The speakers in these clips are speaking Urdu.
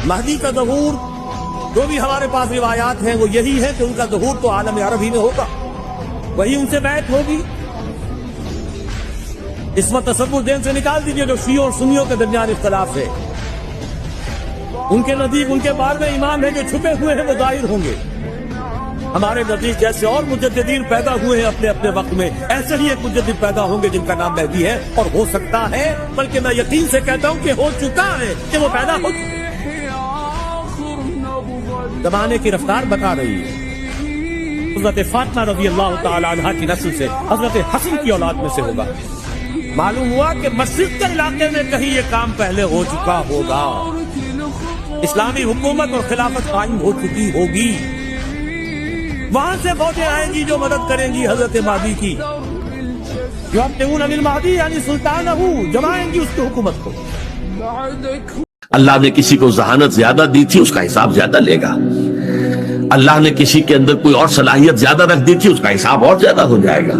مہدی کا ظہور جو بھی ہمارے پاس روایات ہیں وہ یہی ہے کہ ان کا ظہور تو عالم عرب ہی میں ہوگا، وہی ان سے بیعت ہوگی۔ اس وقت تصور ذہن سے نکال دیجئے جو شیعوں اور سنیوں کے درمیان اختلاف ہے، ان کے نزدیک ان کے بارے میں امام ہیں جو چھپے ہوئے ہیں وہ ظاہر ہوں گے، ہمارے نزدیک جیسے اور مجددین پیدا ہوئے ہیں اپنے اپنے وقت میں، ایسے ہی ایک مجدد پیدا ہوں گے جن کا نام مہدی ہے، اور ہو سکتا ہے بلکہ میں یقین سے کہتا ہوں کہ ہو چکا ہے کہ وہ پیدا ہو چکا۔ زمانے کی رفتار بتا رہی ہے، حضرت فاطمہ رضی اللہ تعالی عنہ کی نسل سے حضرت حسن کی اولاد میں سے ہوگا۔ معلوم ہوا کہ مسجد کے علاقے میں کہیں یہ کام پہلے ہو چکا ہوگا، اسلامی حکومت اور خلافت قائم ہو چکی ہوگی، وہاں سے فوجیں آئیں گی جو مدد کریں گی حضرت مہدی کی، جو ابتغون بالمہدی یعنی سلطانہ جمائیں گی اس کی حکومت کو۔ اللہ نے کسی کو ذہانت زیادہ دی تھی اس کا حساب زیادہ لے گا، اللہ نے کسی کے اندر کوئی اور صلاحیت زیادہ رکھ دی تھی اس کا حساب اور زیادہ ہو جائے گا،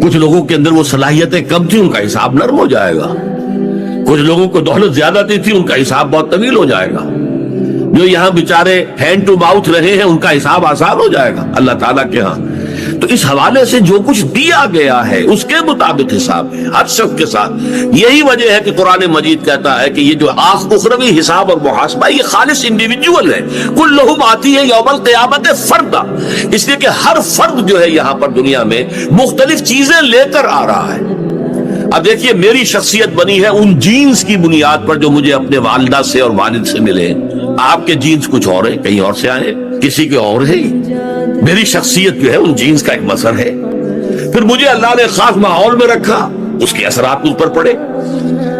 کچھ لوگوں کے اندر وہ صلاحیتیں کم تھی ان کا حساب نرم ہو جائے گا، کچھ لوگوں کو دولت زیادہ دی تھی ان کا حساب بہت طویل ہو جائے گا، جو یہاں بیچارے ہینڈ ٹو ماؤتھ رہے ہیں ان کا حساب آسان ہو جائے گا اللہ تعالیٰ کے ہاں۔ تو اس حوالے سے جو کچھ دیا گیا ہے اس کے مطابق حساب ہے ہر شخص کے ساتھ۔ یہی وجہ ہے کہ قرآن مجید کہتا ہے کہ یہ جو اخروی حساب اور محاسبہ یہ خالص انڈیویجول ہے، کلہم آتی ہے یوم القیامت فردا، اس لیے کہ ہر فرد جو ہے یہاں پر دنیا میں مختلف چیزیں لے کر آ رہا ہے۔ اب دیکھیے میری شخصیت بنی ہے ان جینز کی بنیاد پر جو مجھے اپنے والدہ سے اور والد سے ملے، آپ کے جینز کچھ اور ہیں، کہیں اور سے آئے، کسی کے اور ہے، میری شخصیت جو ہے ان جینز کا ایک مثر ہے۔ پھر مجھے اللہ نے خاص ماحول میں رکھا، اس کے اثرات مجھ پر پڑے،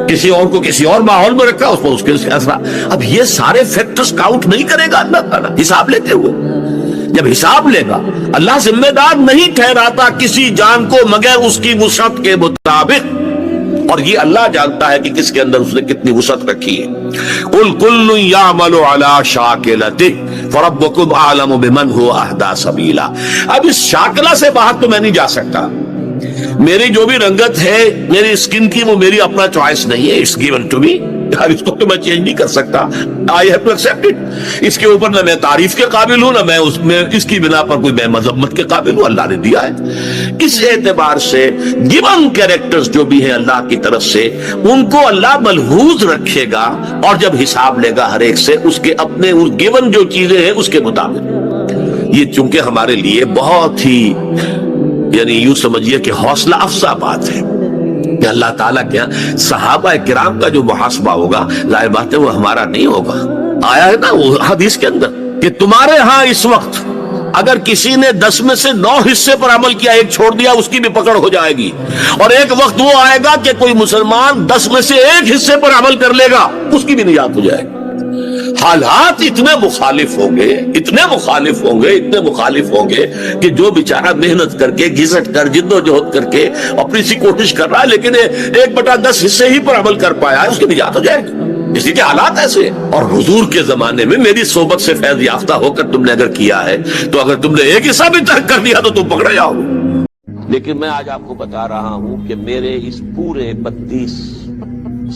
کسی اور کو کسی اور ماحول میں رکھا، اس پر اس کے اثرات۔ اب یہ سارے فیکٹرز کاؤنٹ نہیں کرے گا اللہ تعالیٰ حساب لیتے ہوئے، جب حساب لے گا اللہ ذمہ دار نہیں ٹھہراتا کسی جان کو مگر اس کی وسعت کے مطابق، اور یہ اللہ جانتا ہے کہ کس کے اندر اس نے کتنی وسعت رکھی ہے۔ قل کل یعمل علی شاکلتہ فربکم اعلم بمن هو اہدی سبیلا۔ اب اس شاکلہ سے باہر تو میں نہیں جا سکتا، میری جو بھی رنگت ہے میری اسکن کی وہ میری اپنا چوائس نہیں ہے، اٹس گیون ٹو می، اس کو تو میں چینج نہیں کر سکتا، I have to accept it. اس کے اوپر نہ میں تعریف کے قابل ہوں نہ میں اس کی بنا پر کوئی میں مذمت کے قابل ہوں، اللہ نے دیا ہے۔ اس اعتبار سے گیون کیریکٹرز جو بھی ہیں اللہ کی طرف سے ان کو اللہ ملحوظ رکھے گا، اور جب حساب لے گا ہر ایک سے اس کے اپنے گیون جو چیزیں ہیں اس کے مطابق۔ یہ چونکہ ہمارے لیے بہت ہی یعنی یوں سمجھیے کہ حوصلہ افزا بات ہے کہ اللہ تعالیٰ کے یہاں صحابہ کرام کا جو محاسبہ ہوگا ظاہر بات ہے وہ ہمارا نہیں ہوگا۔ آیا ہے نا وہ حدیث کے اندر کہ تمہارے ہاں اس وقت اگر کسی نے 10 میں سے 9 حصے پر عمل کیا، ایک چھوڑ دیا، اس کی بھی پکڑ ہو جائے گی، اور ایک وقت وہ آئے گا کہ کوئی مسلمان 10 میں سے 1 حصے پر عمل کر لے گا، اس کی بھی نجات ہو جائے گی۔ حالات اتنے مخالف ہوں گے، اتنے مخالف ہوں گے، اتنے مخالف ہوں گے کہ جو بیچارہ محنت کر کے گھسٹ کر جد و جہد کر کے اپنی سی کوشش کر رہا ہے لیکن 1/10 حصے ہی پر عمل کر پایا ہے، اس کی نجات ہو جائے گی۔ اسی کے حالات ایسے ہیں۔ اور حضور کے زمانے میں میری صحبت سے فیض یافتہ ہو کر تم نے اگر کیا ہے تو اگر تم نے ایک حصہ بھی ترک کر دیا تو تم پکڑے جاؤ گے۔ لیکن میں آج آپ کو بتا رہا ہوں کہ میرے اس پورے 32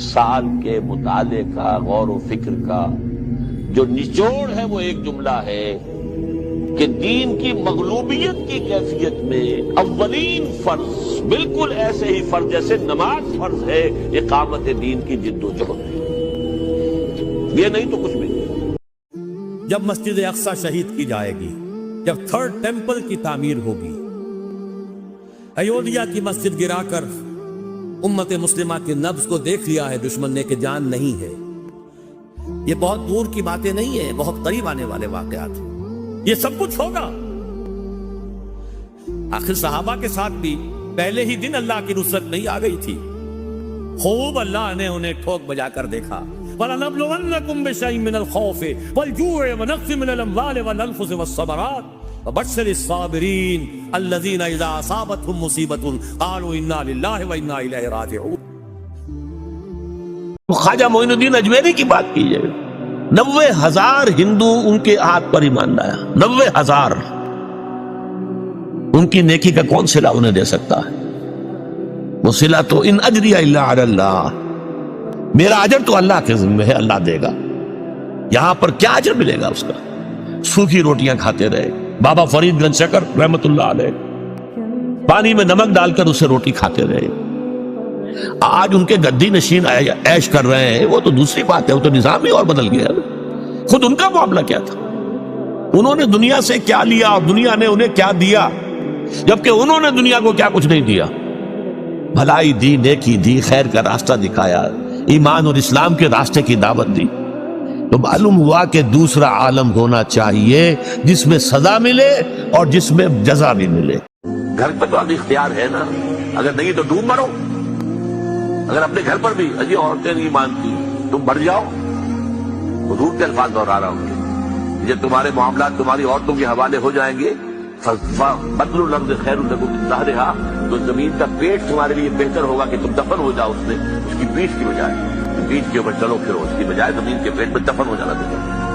سال کے مطالعے کا، غور و فکر کا جو نچوڑ ہے وہ ایک جملہ ہے کہ دین کی مغلوبیت کی کیفیت میں اولین فرض بالکل ایسے ہی فرض جیسے نماز فرض ہے، اقامت دین کی جد و جہد ہے، یہ نہیں تو کچھ بھی نہیں۔ جب مسجد اقصی شہید کی جائے گی، جب 3rd ٹیمپل کی تعمیر ہوگی، ایودھیا کی مسجد گرا کر امت مسلمہ کے نبض کو دیکھ لیا ہے دشمن نے کہ جان نہیں ہے، یہ بہت دور کی باتیں نہیں ہیں، بہت قریب آنے والے واقعات ہیں، یہ سب کچھ ہوگا۔ آخر صحابہ کے ساتھ بھی پہلے ہی دن اللہ کی نصرت نہیں آ گئی تھی، خوب اللہ نے انہیں ٹھوک بجا کر دیکھا۔ وَلَنَبْلُوَنَّكُمْ بِشَيْءٍ مِّنَ الْخَوْفِ وَالْجُوعِ وَنَقْصٍ مِّنَ الْأَمْوَالِ وَالْأَنفُسِ وَالثَّمَرَاتِ وَبَشِّرِ الصَّابِرِينَ الَّذِينَ إِذَا أَصَابَتْهُمْ مُصِيبَةٌ قَالُوا إِنَّا لِلَّهِ وَإِنَّا إِلَيْهِ راجعون۔ خواجہ معین الدین اجمیری کی بات کیجئے، 90,000 ہندو ان کے ہاتھ پر ایمان لایا، 90,000۔ ان کی نیکی کا کون صلہ انہیں دے سکتا ہے؟ وہ صلہ تو ان اجری الا علی اللہ، میرا اجر تو اللہ کے ذمہ ہے، اللہ دے گا۔ یہاں پر کیا اجر ملے گا اس کا؟ سوکھی روٹیاں کھاتے رہے. بابا فرید گنج شکر رحمت اللہ علیہ پانی میں نمک ڈال کر اسے روٹی کھاتے رہے. آج ان کے گدی نشین عیش کر رہے ہیں، وہ تو دوسری بات ہے، وہ تو نظام ہی اور بدل گیا. خود ان کا معاملہ کیا تھا؟ انہوں نے دنیا سے کیا لیا اور دنیا نے انہیں کیا دیا، جبکہ انہوں نے دنیا کو کیا کچھ نہیں دیا. بھلائی دی، نیکی دی، خیر کا راستہ دکھایا، ایمان اور اسلام کے راستے کی دعوت دی. تو معلوم ہوا کہ دوسرا عالم ہونا چاہیے جس میں سزا ملے اور جس میں جزا بھی ملے. گھر پہ تو اب اختیار ہے نا، اگر نہیں تو ڈوب مرو. اگر اپنے گھر پر بھی اجی عورتیں نہیں مانتی تم مر جاؤ. حضور کے الفاظ دوہرا رہا ہوں، جب تمہارے معاملات تمہاری عورتوں کے حوالے ہو جائیں گے بدل الارض خیر لکم من ظہرها، تو زمین کا پیٹ تمہارے لیے بہتر ہوگا کہ تم دفن ہو جاؤ اس میں، اس کی پیٹھ کی بجائے. پیٹھ کے اوپر چلو پھرو، اس کی بجائے زمین کے پیٹ میں دفن ہو جانا بہتر.